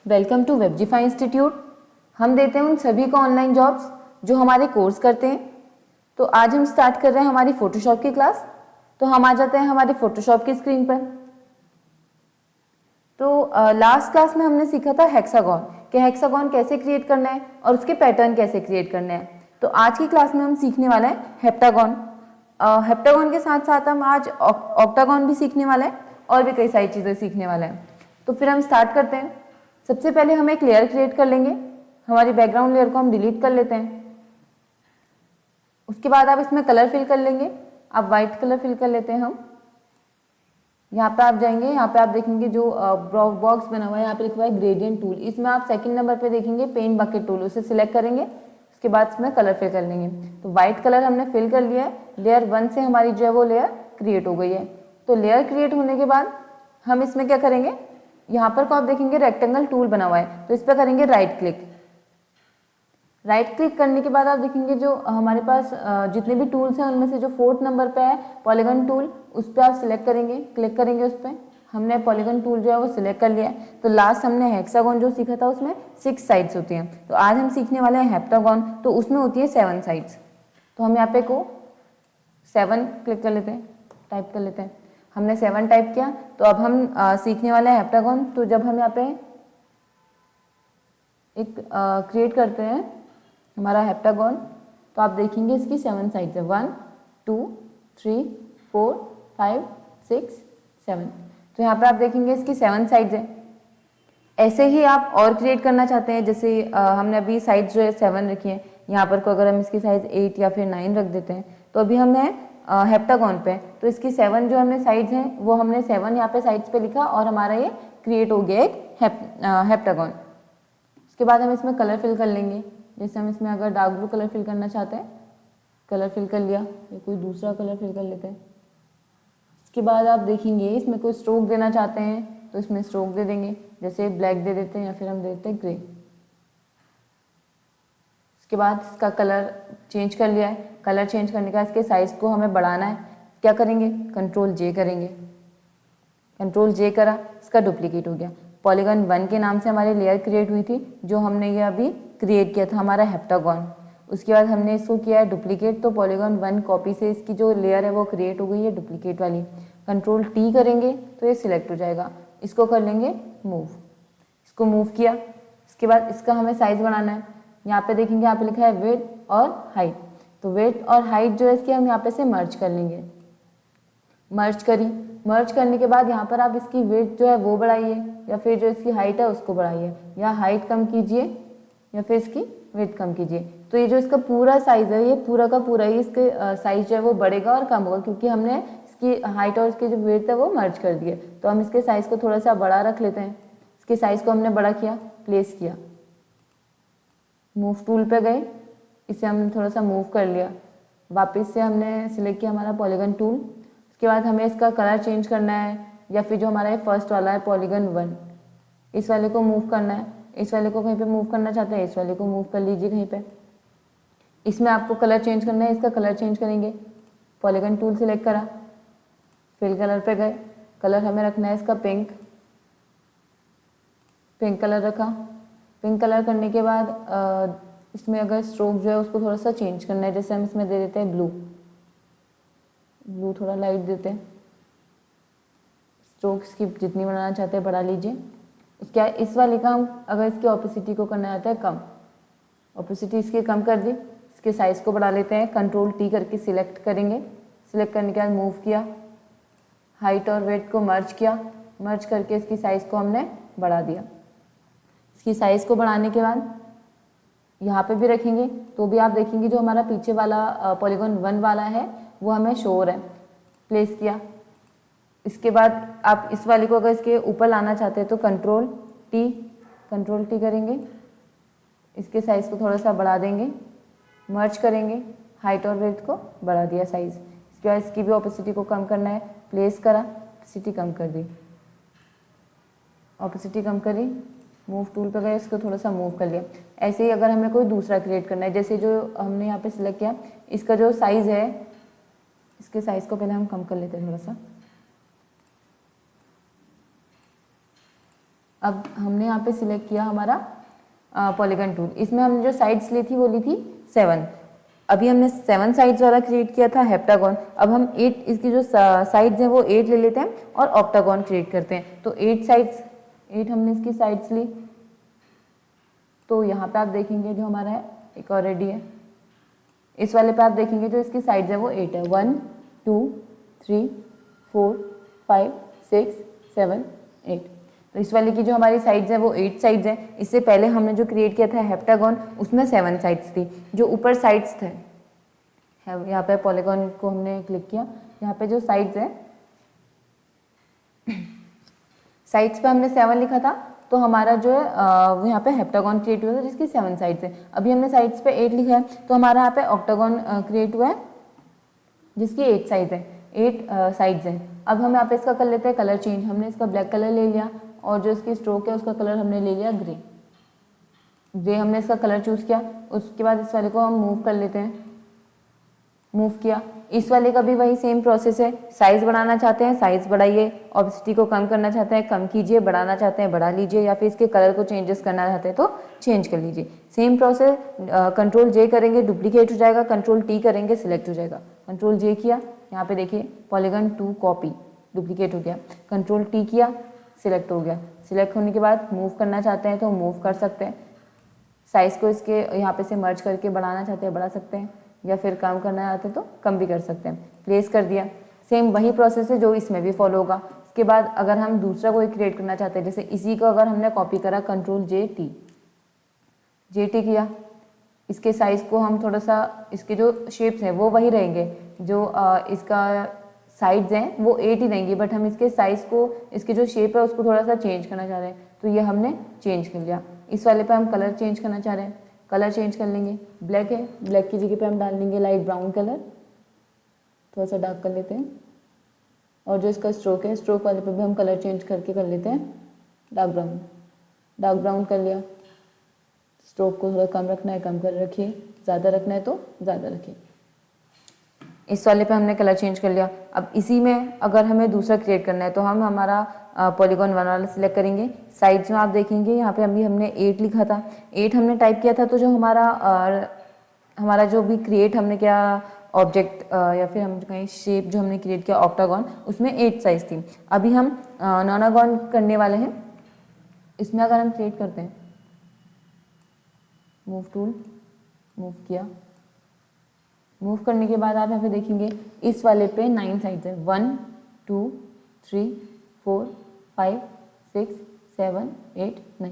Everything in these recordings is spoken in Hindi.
Welcome to वेबजीफाई institute. हम देते हैं उन सभी को ऑनलाइन जॉब्स जो हमारे कोर्स करते हैं। तो आज हम स्टार्ट कर रहे हैं हमारी फोटोशॉप की क्लास। तो हम आ जाते हैं हमारे फोटोशॉप की स्क्रीन पर। तो लास्ट क्लास में हमने सीखा था हेक्सागोन कि हेक्सागोन कैसे क्रिएट करना है और उसके पैटर्न कैसे क्रिएट करने हैं। तो आज की क्लास में हम सीखने वाले हैं हेप्टागोन। हेप्टागोन के साथ साथ हम आज ऑक्टागोन भी सीखने वाले हैं और भी कई सारी चीज़ें सीखने वाले हैं। तो फिर हम स्टार्ट करते हैं। सबसे पहले हम एक लेयर क्रिएट कर लेंगे। हमारी बैकग्राउंड लेयर को हम डिलीट कर लेते हैं। उसके बाद आप इसमें कलर फिल कर लेंगे। आप वाइट कलर फिल कर लेते हैं। हम यहाँ पे आप जाएंगे, यहाँ पे आप देखेंगे जो बॉक्स बना हुआ है, यहाँ पे लिखा हुआ है ग्रेडियंट टूल। इसमें आप सेकंड नंबर पे देखेंगे पेंट बकेट टूल, उसे सिलेक्ट करेंगे। उसके बाद इसमें कलर फिल कर लेंगे। तो व्हाइट कलर हमने फिल कर लिया है। लेयर 1 से हमारी जो है वो लेयर क्रिएट हो गई है। तो लेयर क्रिएट होने के बाद हम इसमें क्या करेंगे, यहाँ पर को आप देखेंगे रेक्टेंगल टूल बना हुआ है, तो इस पर करेंगे राइट क्लिक। राइट क्लिक करने के बाद आप देखेंगे जो हमारे पास जितने भी टूल्स हैं उनमें से जो 4th नंबर पे है पॉलीगन टूल, उस पर आप सिलेक्ट करेंगे, क्लिक करेंगे उस पर। हमने पॉलीगन टूल जो है वो सिलेक्ट कर लिया है। तो लास्ट हमने हेक्सागोन जो सीखा था उसमें 6 साइड्स होती हैं। तो आज हम सीखने वाले हैं हेप्टागोन, तो उसमें होती है 7 साइड्स। तो हम यहाँ पे को 7 क्लिक कर लेते हैं, टाइप कर लेते हैं। हमने 7 टाइप किया। तो अब हम सीखने वाले हैं हेप्टागोन। तो जब हम यहाँ पे एक क्रिएट करते हैं हमारा हेप्टागोन, तो आप देखेंगे इसकी 7 साइड्स है, 1 2 3 4 5 6 7। तो यहाँ पे आप देखेंगे इसकी 7 साइड्स है। ऐसे ही आप और क्रिएट करना चाहते हैं, जैसे हमने अभी साइड्स जो है 7 रखी है, यहाँ पर को अगर हम इसकी साइज 8 या फिर 9 रख देते हैं, तो अभी हमें हेप्टागोन पे, तो इसकी 7 जो हमने साइड्स हैं वो हमने 7 यहाँ पे साइड्स पे लिखा और हमारा ये क्रिएट हो गया एक हेप्टागोन। उसके बाद हम इसमें कलर फिल कर लेंगे। जैसे हम इसमें अगर डार्क ब्लू कलर फिल करना चाहते हैं, कलर फिल कर लिया, या कोई दूसरा कलर फिल कर लेते हैं। इसके बाद आप देखेंगे इसमें कोई स्ट्रोक देना चाहते हैं तो इसमें स्ट्रोक दे देंगे, जैसे ब्लैक दे देते हैं या फिर हम दे देते हैं ग्रे। इसके बाद इसका कलर चेंज कर लिया है। कलर चेंज करने का इसके साइज को हमें बढ़ाना है, क्या करेंगे, कंट्रोल जे करेंगे। कंट्रोल जे करा, इसका डुप्लीकेट हो गया। पॉलीगन 1 के नाम से हमारी लेयर क्रिएट हुई थी, जो हमने ये अभी क्रिएट किया था हमारा हेप्टागोन। उसके बाद हमने इसको किया है डुप्लीकेट, तो पॉलीगन 1 कॉपी से इसकी जो लेयर है वो क्रिएट हो गई है डुप्लीकेट वाली। कंट्रोल टी करेंगे तो ये सिलेक्ट हो जाएगा। इसको कर लेंगे मूव, इसको मूव किया। इसके बाद इसका हमें साइज बढ़ाना है। यहाँ पे देखेंगे यहाँ पे लिखा है विड्थ और हाइट, तो विड्थ और हाइट जो है इसकी हम यहाँ पे से मर्ज कर लेंगे। मर्ज करी, मर्ज करने के बाद यहाँ पर आप इसकी विड्थ जो है वो बढ़ाइए या फिर जो इसकी हाइट है उसको बढ़ाइए, या हाइट कम कीजिए या फिर इसकी विड्थ कम कीजिए। तो ये जो इसका पूरा साइज है, ये पूरा का पूरा ही इसके साइज जो है वो बढ़ेगा और कम होगा, क्योंकि हमने इसकी हाइट और इसकी जो विड्थ है वो मर्ज कर दिए। तो हम इसके साइज को थोड़ा सा बड़ा रख लेते हैं। इसके साइज को हमने बड़ा किया, प्लेस किया, मूव टूल पे गए, इसे हमने थोड़ा सा मूव कर लिया। वापस से हमने सिलेक्ट किया हमारा पॉलीगन टूल। उसके बाद हमें इसका कलर चेंज करना है, या फिर जो हमारा ये फर्स्ट वाला है पॉलीगन 1, इस वाले को मूव करना है। इस वाले को कहीं पे मूव करना चाहते हैं, इस वाले को मूव कर लीजिए कहीं पे। इसमें आपको कलर चेंज करना है, इसका कलर चेंज करेंगे। पॉलीगन टूल सिलेक्ट करा, फिल कलर पे गए, कलर हमें रखना है इसका पिंक, पिंक कलर रखा। पिंक कलर करने के बाद इसमें अगर स्ट्रोक जो है उसको थोड़ा सा चेंज करना है, जैसे हम इसमें दे देते हैं ब्लू, ब्लू थोड़ा लाइट देते हैं। स्ट्रोक इसकी जितनी बनाना चाहते हैं बढ़ा लीजिए। उसके इस वाले का हम अगर इसकी ऑपोसिटी को करना चाहते हैं कम, ऑपोसिटी इसकी कम कर दी। इसके साइज को बढ़ा लेते हैं, कंट्रोल टी करके सिलेक्ट करेंगे। सिलेक्ट करने के बाद मूव किया, हाइट और वेट को मर्ज किया, मर्ज करके इसकी साइज को हमने बढ़ा दिया। इसकी साइज को बढ़ाने के बाद यहाँ पे भी रखेंगे, तो भी आप देखेंगे जो हमारा पीछे वाला पॉलीगन 1 वाला है वो हमें शो हो रहा है। प्लेस किया। इसके बाद आप इस वाले को अगर इसके ऊपर लाना चाहते हैं तो कंट्रोल टी करेंगे। इसके साइज को थोड़ा सा बढ़ा देंगे, मर्ज करेंगे, हाइट और वेट को बढ़ा दिया साइज। इसके बाद इसकी भी ऑपोसिटी को कम करना है, प्लेस करा, ऑपोसिटी कम कर दी, ऑपोसिटी कम करी, मूव टूल पर गए, इसको थोड़ा सा मूव कर लिया। ऐसे ही अगर हमें कोई दूसरा क्रिएट करना है, जैसे जो हमने यहाँ पे सिलेक्ट किया, इसका जो साइज़ है, इसके साइज़ को पहले हम कम कर लेते हैं थोड़ा सा। अब हमने यहाँ पे सिलेक्ट किया हमारा पॉलीगन टूल। इसमें हमने जो साइड्स ली थी वो ली थी 7। अभी हमने 7 साइड्स वाला क्रिएट किया था हेप्टागन। अब हम 8 इसकी जो साइड्स हैं वो 8 ले लेते हैं और ऑक्टागन क्रिएट करते हैं। तो 8 साइड्स, 8 हमने इसकी साइड्स ली। तो यहाँ पे आप देखेंगे जो हमारा है एक और रेडी है। इस वाले पे आप देखेंगे जो इसकी साइड्स है वो 8 है। 1 2 3 4 5 6 7 8। तो इस वाले की जो हमारी साइड्स है वो 8 साइड्स है। इससे पहले हमने जो क्रिएट किया था हेप्टागन उसमें 7 साइड्स थी। जो ऊपर साइड्स थे, यहाँ पे पॉलीगन को हमने क्लिक किया, यहाँ पे जो साइड्स है साइड्स पे हमने 7 लिखा था। तो हमारा जो है वो यहाँ पे हेप्टागन क्रिएट हुआ था जिसकी 7 साइड्स है। अभी हमने साइड्स पे 8 लिखा है तो हमारा यहाँ पे ऑक्टागन क्रिएट हुआ है जिसकी 8 साइड्स है, 8 साइड्स हैं। अब हम यहाँ पे इसका कर लेते हैं कलर चेंज। हमने इसका ब्लैक कलर ले लिया और जो इसकी स्ट्रोक है उसका कलर हमने ले लिया ग्रे। ग्रे हमने इसका कलर चूज़ किया। उसके बाद इस वाले को हम मूव कर लेते हैं, मूव किया। इस वाले का भी वही सेम प्रोसेस है। साइज़ बढ़ाना चाहते हैं साइज़ बढ़ाइए, ऑब्सिटी को कम करना चाहते हैं कम कीजिए, बढ़ाना चाहते हैं बढ़ा लीजिए, या फिर इसके कलर को चेंजेस करना चाहते हैं तो चेंज कर लीजिए। Same process. कंट्रोल जे करेंगे डुप्लीकेट हो जाएगा, कंट्रोल टी करेंगे सिलेक्ट हो जाएगा। कंट्रोल जे किया, यहाँ पे देखिए पॉलीगन 2 कॉपी डुप्लीकेट हो गया। कंट्रोल टी किया, सिलेक्ट हो गया। सिलेक्ट होने के बाद मूव करना चाहते हैं तो मूव कर सकते हैं। साइज़ को इसके यहाँ पे से मर्ज करके बढ़ाना चाहते हैं बढ़ा सकते हैं, या फिर कम करना चाहते हैं तो कम भी कर सकते हैं। प्लेस कर दिया। सेम वही प्रोसेस है जो इसमें भी फॉलो होगा। इसके बाद अगर हम दूसरा कोई क्रिएट करना चाहते हैं, जैसे इसी को अगर हमने कॉपी करा, कंट्रोल जे टी किया, इसके साइज़ को हम थोड़ा सा, इसके जो शेप्स हैं वो वही रहेंगे, जो इसका साइड्स हैं वो 8 ही रहेंगी, बट हम इसके साइज़ को, इसकी जो शेप है उसको थोड़ा सा चेंज करना चाह रहे हैं तो ये हमने चेंज कर लिया। इस वाले पे हम कलर चेंज करना चाह रहे हैं, कलर चेंज कर लेंगे। ब्लैक है, ब्लैक की जगह पे हम डाल लेंगे लाइट ब्राउन कलर, थोड़ा सा डार्क कर लेते हैं। और जो इसका स्ट्रोक है, स्ट्रोक वाले पे भी हम कलर चेंज करके कर लेते हैं डार्क ब्राउन। डार्क ब्राउन कर लिया। स्ट्रोक को थोड़ा कम रखना है कम कर रखिए, ज़्यादा रखना है तो ज़्यादा रखिए। इस वाले पे हमने कलर चेंज कर लिया। अब इसी में अगर हमें दूसरा क्रिएट करना है तो हम हमारा पॉलीगॉन 1 वाला सिलेक्ट करेंगे। साइड्स में आप देखेंगे यहाँ पे अभी हमने 8 लिखा था, 8 हमने टाइप किया था। तो जो हमारा जो भी क्रिएट हमने किया ऑब्जेक्ट, या फिर हम कहीं शेप जो हमने क्रिएट किया ऑक्टागन, उसमें 8 साइज थी। अभी हम नॉनागॉन करने वाले हैं। इसमें अगर हम क्रिएट करते हैं, मूव टूल, मूव किया, मूव करने के बाद आप यहाँ पे देखेंगे इस वाले पे 9 साइड्स है। 1 2 3 4 5 6 7 8 9।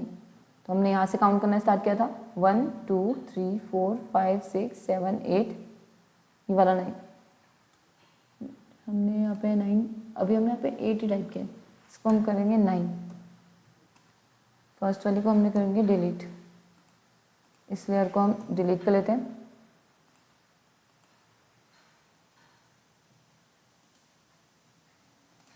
तो हमने यहाँ से काउंट करना स्टार्ट किया था 1 2 3 4 5 6 7 8, ये वाला 9 हमने यहाँ पे 9, अभी हमने यहाँ पे 8 ही टाइप किया। इसको हम करेंगे 9। फर्स्ट वाले को हमने करेंगे डिलीट, इस लेयर को हम डिलीट कर लेते हैं।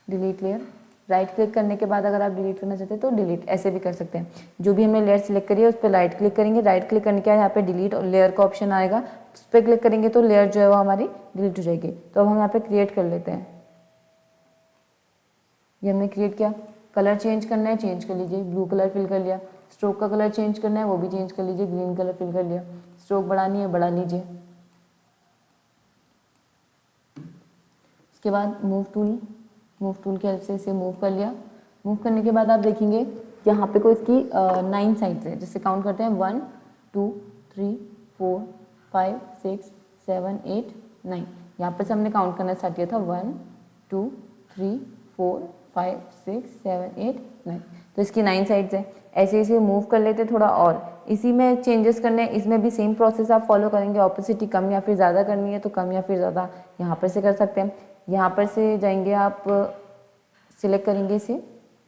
डिलीट लेयर, राइट क्लिक करने के बाद अगर आप डिलीट करना चाहते हैं तो डिलीट ऐसे भी कर सकते हैं। जो भी हमने लेयर सिलेक्ट करी है उस पर राइट क्लिक करेंगे, राइट क्लिक करने के बाद यहाँ पे डिलीट और लेयर का ऑप्शन आएगा, उस पर क्लिक करेंगे तो लेयर जो है वो हमारी डिलीट हो जाएगी। तो अब हम यहाँ पे क्रिएट कर लेते हैं। ये हमने क्रिएट किया। कलर चेंज करना है चेंज कर लीजिए, ब्लू कलर फिल कर लिया। स्ट्रोक का कलर चेंज करना है वो भी चेंज कर लीजिए, ग्रीन कलर फिल कर लिया। स्ट्रोक बढ़ानी है बढ़ा लीजिए। उसके बाद मूव टूल की हेल्प से इसे मूव कर लिया। मूव करने के बाद आप देखेंगे यहाँ पे कोई इसकी 9 साइड्स है, जिससे काउंट करते हैं 1 2 3 4 5 6 7 8 9। यहाँ पे से हमने काउंट करना स्टार्ट किया था 1 2 3 4 5 6 7 8 9। तो इसकी 9 साइड्स है। ऐसे इसे मूव कर लेते थोड़ा और इसी में चेंजेस करने हैं। इसमें भी सेम प्रोसेस आप फॉलो करेंगे। ऑपोसिटी कम या फिर ज़्यादा करनी है तो कम या फिर ज़्यादा यहाँ पर से कर सकते हैं। यहाँ पर से जाएंगे, आप सिलेक्ट करेंगे इसे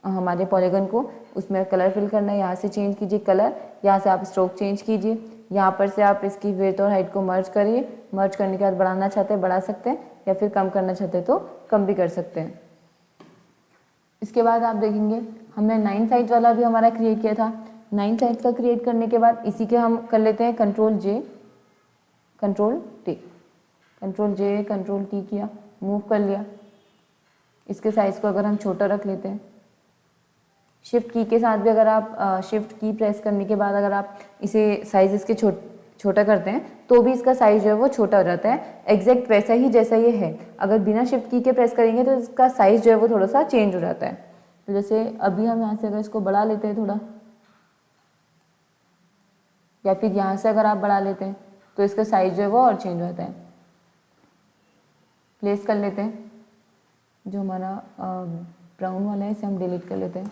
हमारे पॉलीगन को, उसमें कलर फिल करना है, यहाँ से चेंज कीजिए कलर, यहाँ से आप स्ट्रोक चेंज कीजिए। यहाँ पर से आप इसकी विड्थ और हाइट को मर्ज करिए। मर्ज करने के बाद बढ़ाना चाहते हैं बढ़ा सकते हैं, या फिर कम करना चाहते हैं तो कम भी कर सकते हैं। इसके बाद आप देखेंगे हमने 9 साइड वाला भी हमारा क्रिएट किया था। 9 साइड का क्रिएट करने के बाद इसी के हम कर लेते हैं कंट्रोल जे कंट्रोल टी किया, मूव कर लिया। इसके साइज़ को अगर हम छोटा रख लेते हैं, शिफ्ट की के साथ भी अगर आप शिफ्ट की प्रेस करने के बाद अगर आप इसे साइज इसके छोटा करते हैं तो भी इसका साइज जो है वो छोटा हो जाता है, एग्जैक्ट वैसा ही जैसा ये है। अगर बिना शिफ्ट की के प्रेस करेंगे तो इसका साइज जो है वो थोड़ा सा चेंज हो जाता है। तो जैसे अभी हम यहाँ से अगर इसको बढ़ा लेते हैं थोड़ा, या फिर यहाँ से अगर आप बढ़ा लेते हैं तो इसका साइज जो है वो और चेंज हो जाता है। प्लेस कर लेते हैं, जो हमारा ब्राउन वाला है इसे हम डिलीट कर लेते हैं।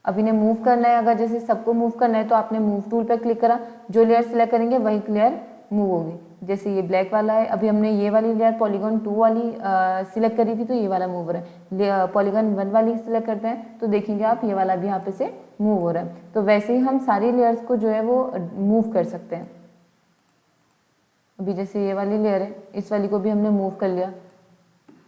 अब इन्हें मूव करना है, अगर जैसे सबको मूव करना है तो आपने मूव टूल पर क्लिक करा, जो लेयर सिलेक्ट करेंगे वही लेयर मूव होगी। जैसे ये ब्लैक वाला है, अभी हमने ये वाली लेयर पॉलीगॉन 2 वाली सिलेक्ट करी थी तो ये वाला मूव हो रहा है। पॉलीगॉन 1 वाली सिलेक्ट करते हैं तो देखेंगे आप ये वाला भी यहाँ पे से मूव हो रहा है। तो वैसे ही हम सारी लेयर्स को जो है वो मूव कर सकते हैं। अभी जैसे ये वाली लेयर है, इस वाली को भी हमने मूव कर लिया।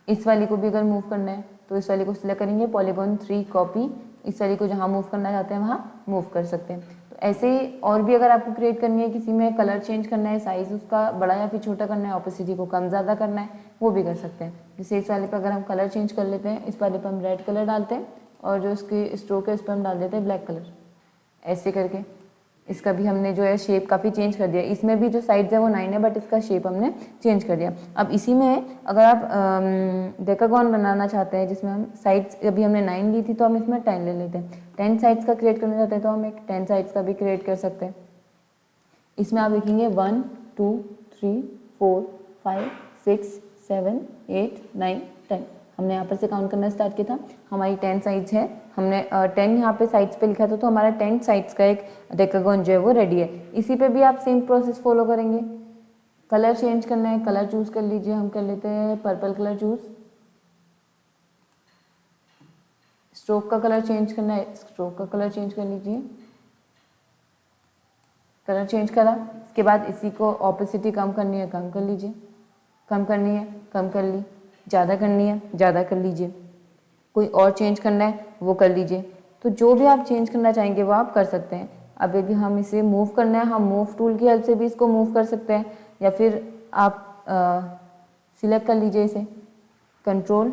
इस वाली को भी अगर मूव करना है तो इस वाली को सिलेक्ट करेंगे, पॉलीगॉन 3 कॉपी, इस वाली को जहाँ मूव करना चाहते हैं वहाँ मूव कर सकते हैं। तो ऐसे ही और भी अगर आपको क्रिएट करनी है, किसी में कलर चेंज करना है, साइज उसका बड़ा या फिर छोटा करना है, ऑपेसिटी को कम ज़्यादा करना है, वो भी कर सकते हैं। जैसे इस वाले पर अगर हम कलर चेंज कर लेते हैं, इस वाले पर हम रेड कलर डालते हैं और जो इसकी स्ट्रोक है इस पर हम डाल देते हैं ब्लैक कलर। ऐसे करके इसका भी हमने जो है शेप काफ़ी चेंज कर दिया। इसमें भी जो साइड्स है वो 9 है बट इसका शेप हमने चेंज कर दिया। अब इसी में अगर आप डेकागॉन बनाना चाहते हैं जिसमें हम साइड्स, अभी हमने 9 ली थी तो हम इसमें 10 ले लेते हैं। 10 साइड्स का क्रिएट करना चाहते हैं तो हम एक 10 साइड्स का भी क्रिएट कर सकते हैं। इसमें आप देखेंगे 1 2 3 4 5 6 7 8 9 10, हमने यहाँ पर से काउंट करना स्टार्ट किया था। हमारी 10 साइड्स है, हमने 10 यहाँ पे साइड्स पे लिखा था तो हमारा 10 साइड्स का एक डेकागॉन जो है वो रेडी है। इसी पे भी आप सेम प्रोसेस फॉलो करेंगे। कलर चेंज करना है, कलर चूज कर लीजिए, हम कर लेते हैं पर्पल कलर चूज। स्ट्रोक का कलर चेंज करना है, स्ट्रोक का कलर चेंज कर लीजिए। कलर चेंज करा, इसके बाद इसी को ऑपेसिटी कम करनी है, कम कर लीजिए, कम करनी है, कम कर ली, ज़्यादा करनी है, ज़्यादा कर लीजिए, कोई और चेंज करना है वो कर लीजिए। तो जो भी आप चेंज करना चाहेंगे वो आप कर सकते हैं। अब यदि हम इसे मूव करना है, हम मूव टूल की हेल्प से भी इसको मूव कर सकते हैं, या फिर आप सिलेक्ट कर लीजिए इसे, कंट्रोल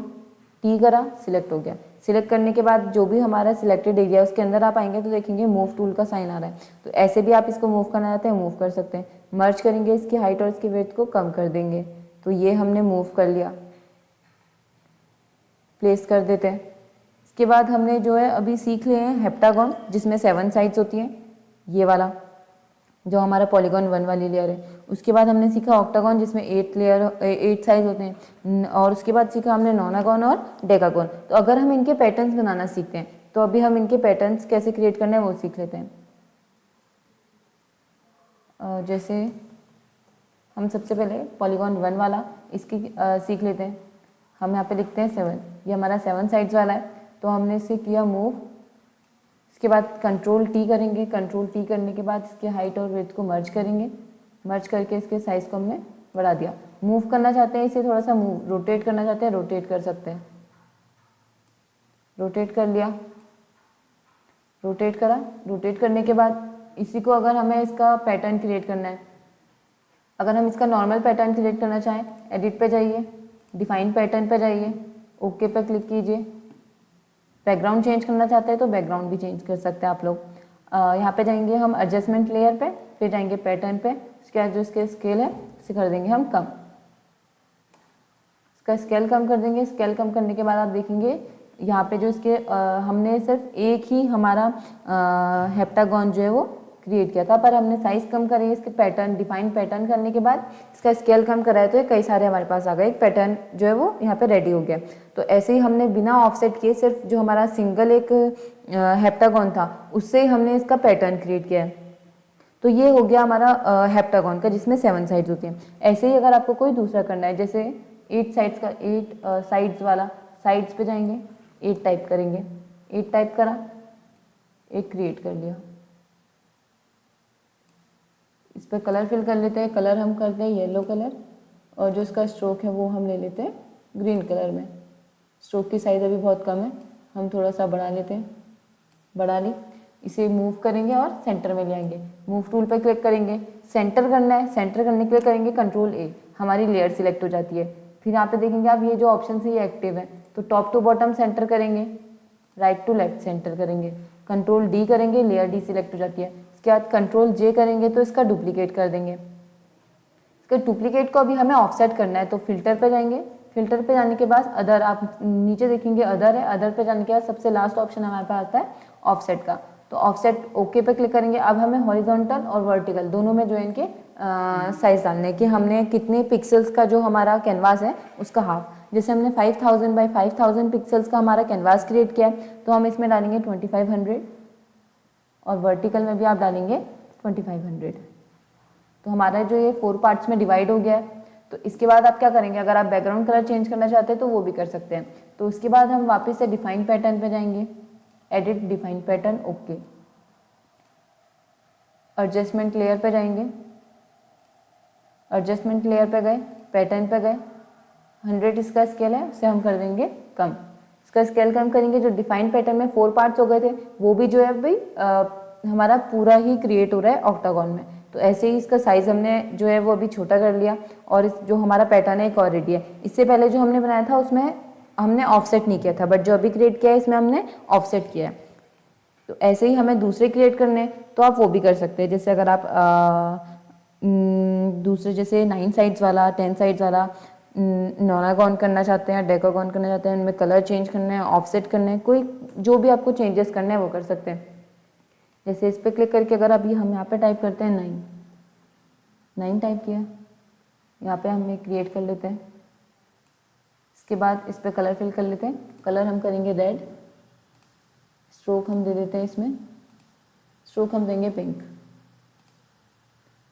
टी करा, सिलेक्ट हो गया। सिलेक्ट करने के बाद जो भी हमारा सिलेक्टेड एरिया उसके अंदर आप आएंगे तो देखेंगे मूव टूल का साइन आ रहा है। तो ऐसे भी आप इसको मूव करना चाहते हैं मूव कर सकते हैं। मर्ज करेंगे, इसकी हाइट और इसकी विड्थ को कम कर देंगे। तो ये हमने मूव कर लिया, प्लेस कर देते हैं। इसके बाद हमने जो है अभी सीख लिए हैं हेप्टागॉन, जिसमें 7 साइड्स होती हैं, ये वाला जो हमारा पॉलीगॉन 1 वाली लेयर है। उसके बाद हमने सीखा ऑक्टागॉन जिसमें 8 साइज होते हैं, और उसके बाद सीखा हमने नोनागॉन और डेकागॉन। तो अगर हम इनके पैटर्न्स बनाना सीखते हैं तो अभी हम इनके पैटर्न्स कैसे क्रिएट करना है वो सीख लेते हैं। जैसे हम सबसे पहले पॉलीगॉन 1 वाला इसकी सीख लेते हैं। हम यहाँ पे लिखते हैं 7, ये हमारा 7 साइड्स वाला है। तो हमने इसे किया मूव, इसके बाद कंट्रोल टी करेंगे, कंट्रोल टी करने के बाद इसके हाइट और विड्थ को मर्ज करेंगे, मर्ज करके इसके साइज को हमने बढ़ा दिया। मूव करना चाहते हैं इसे थोड़ा सा, मूव रोटेट करना चाहते हैं रोटेट कर सकते हैं, रोटेट कर लिया, रोटेट करा। रोटेट करने के बाद इसी को अगर हमें इसका पैटर्न क्रिएट करना है, अगर हम इसका नॉर्मल पैटर्न क्रिएट करना चाहें, एडिट पे जाइए, डिफाइन पैटर्न पे जाइए, ओके पे क्लिक कीजिए। बैकग्राउंड चेंज करना चाहते हैं तो बैकग्राउंड भी चेंज कर सकते हैं आप लोग। यहाँ पे जाएंगे हम एडजस्टमेंट लेयर पे, फिर जाएंगे पैटर्न पे, उसके बाद जो इसके स्केल है उसे कर देंगे हम कम, इसका स्केल कम कर देंगे। स्केल कम करने के बाद आप देखेंगे यहाँ पे जो इसके हमने सिर्फ एक ही हमारा हेप्टागॉन जो है वो क्रिएट किया था, पर हमने साइज कम करे, इसके पैटर्न डिफाइन पैटर्न करने के बाद इसका स्केल कम करा है तो ये कई सारे हमारे पास आ गए, एक पैटर्न जो है वो यहाँ पे रेडी हो गया। तो ऐसे ही हमने बिना ऑफसेट किए सिर्फ जो हमारा सिंगल एक हेप्टागॉन था उससे ही हमने इसका पैटर्न क्रिएट किया है। तो ये हो गया हमारा हेप्टागॉन का जिसमें 7 साइड्स होती हैं। ऐसे ही अगर आपको कोई दूसरा करना है, जैसे 8 साइड्स का 8 साइड्स वाला, साइड्स पे जाएंगे, 8 टाइप करेंगे, 8 टाइप करा, एक क्रिएट कर लिया। इस पर कलर फिल कर लेते हैं, कलर हम करते हैं येलो कलर, और जो इसका स्ट्रोक है वो हम ले लेते हैं ग्रीन कलर में। स्ट्रोक की साइज़ अभी बहुत कम है, हम थोड़ा सा बढ़ा लेते हैं, बढ़ा ली। इसे मूव करेंगे और सेंटर में ले आएंगे, मूव टूल पर क्लिक करेंगे, सेंटर करना है, सेंटर करने के लिए करेंगे कंट्रोल ए, हमारी लेयर सिलेक्ट हो जाती है। फिर यहाँ पे देखेंगे आप ये जो ऑप्शन है ये एक्टिव है, तो टॉप टू बॉटम सेंटर करेंगे, राइट टू लेफ्ट सेंटर करेंगे, कंट्रोल डी करेंगे, लेयर डी सिलेक्ट हो जाती है। इसके बाद कंट्रोल जे करेंगे तो इसका डुप्लीकेट कर देंगे। इसके डुप्लीकेट को अभी हमें ऑफसेट करना है, तो फिल्टर पे जाएंगे, फिल्टर पे जाने के बाद अदर, आप नीचे देखेंगे अदर है, अदर पे जाने के बाद सबसे लास्ट ऑप्शन हमारे पास आता है ऑफसेट का, तो ऑफसेट ओके पे क्लिक करेंगे। अब हमें हॉरिजॉन्टल और वर्टिकल दोनों में जो है इनके साइज डालने कि हमने कितने पिक्सल्स का जो हमारा कैनवास है उसका हाफ, जैसे हमने 5000 बाई 5000 पिक्सल्स का हमारा कैनवास क्रिएट किया है तो हम इसमें डालेंगे 2500 और वर्टिकल में भी आप डालेंगे 2500। तो हमारा जो ये 4 पार्ट्स में डिवाइड हो गया है। तो इसके बाद आप क्या करेंगे, अगर आप बैकग्राउंड कलर चेंज करना चाहते हैं तो वो भी कर सकते हैं। तो उसके बाद हम वापस से डिफाइन पैटर्न पे जाएंगे, edit define pattern, okay, adjustment layer पे जाएंगे, एडजस्टमेंट लेयर पे गए, पैटर्न पे गए, 100 इसका स्केल है उसे हम कर देंगे कम, इसका स्केल कम करेंगे। जो डिफाइन पैटर्न में 4 पार्ट्स हो गए थे वो भी जो है भाई हमारा पूरा ही क्रिएट हो रहा है ऑक्टागोन में। तो ऐसे ही इसका साइज हमने जो है वो अभी छोटा कर लिया और इस जो हमारा पैटर्न है एक और रेडी है। इससे पहले जो हमने बनाया था उसमें हमने ऑफसेट नहीं किया था, बट जो अभी क्रिएट किया है इसमें हमने ऑफसेट किया है। तो ऐसे ही हमें दूसरे क्रिएट करने तो आप वो भी कर सकते हैं। जैसे अगर आप दूसरे जैसे 9 साइड्स वाला 10 साइड्स वाला नोनागॉन करना चाहते हैं, डेकागॉन करना चाहते हैं, उनमें कलर चेंज करना है, ऑफसेट करना है, कोई जो भी आपको चेंजेस करने हैं वो कर सकते हैं। जैसे इस पर क्लिक करके अगर अभी हम यहाँ पे टाइप करते हैं 9 टाइप किया, यहाँ पे हम एक क्रिएट कर लेते हैं। इसके बाद इस पर कलर फिल कर लेते हैं, कलर हम करेंगे रेड, स्ट्रोक हम दे देते हैं, इसमें स्ट्रोक हम देंगे पिंक,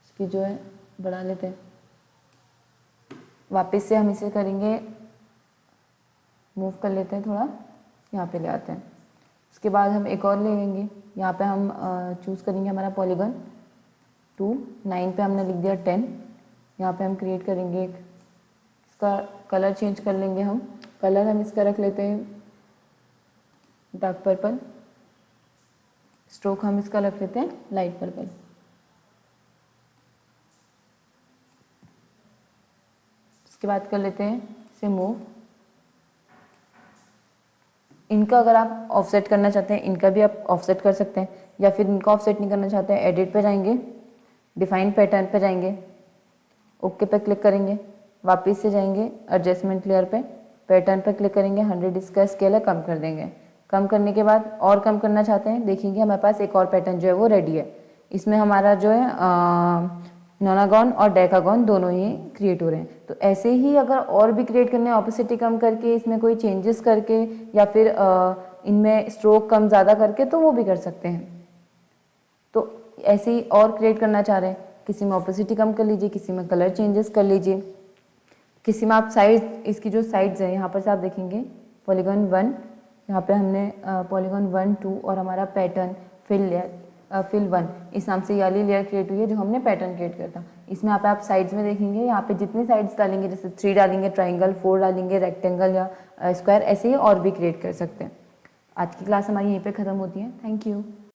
इसकी जो है बढ़ा लेते हैं। वापस से हम इसे करेंगे मूव कर लेते हैं, थोड़ा यहाँ पे ले आते हैं। इसके बाद हम एक और ले लेंगे, यहाँ पे हम चूज़ करेंगे हमारा पॉलीगन टूल, 9 पे हमने लिख दिया 10, यहाँ पे हम क्रिएट करेंगे एक, इसका कलर चेंज कर लेंगे हम, कलर हम इसका रख लेते हैं डार्क पर्पल, स्ट्रोक हम इसका रख लेते हैं लाइट पर्पल। इसके बाद कर लेते हैं इसे मूव। इनका अगर आप ऑफसेट करना चाहते हैं इनका भी आप ऑफसेट कर सकते हैं, या फिर इनका ऑफसेट नहीं करना चाहते हैं एडिट पे जाएंगे, डिफाइन पैटर्न पे जाएंगे, ओके पे क्लिक करेंगे, वापस से जाएंगे एडजस्टमेंट लेयर पे, पैटर्न पे क्लिक करेंगे, 100 इसका स्केल है कम कर देंगे। कम करने के बाद और कम करना चाहते हैं, देखेंगे हमारे पास एक और पैटर्न जो है वो रेडी है। इसमें हमारा जो है नोनागॉन और डेकागॉन दोनों ही क्रिएट हो रहे हैं। तो ऐसे ही अगर और भी क्रिएट करने हैं, ऑपोसिटी कम करके, इसमें कोई चेंजेस करके, या फिर इनमें स्ट्रोक कम ज़्यादा करके, तो वो भी कर सकते हैं। तो ऐसे ही और क्रिएट करना चाह रहे हैं, किसी में ऑपोसिटी कम कर लीजिए, किसी में कलर चेंजेस कर लीजिए, किसी में आप साइज, इसकी जो साइड्स हैं यहाँ पर से आप देखेंगे पॉलीगॉन 1, यहाँ पे हमने पॉलीगॉन 1, 2 और हमारा पैटर्न फिल लेयर फिल 1 इस नाम से ये वाली लेयर क्रिएट हुई है जो हमने पैटर्न क्रिएट किया था। इसमें यहाँ पे आप साइड्स में देखेंगे, यहाँ पे जितनी साइड्स डालेंगे, जैसे 3 डालेंगे, ट्राइंगल, 4 डालेंगे, रेक्टेंगल या स्क्वायर, ऐसे ही और भी क्रिएट कर सकते हैं। आज की क्लास हमारी यहीं पे ख़त्म होती है। Thank you.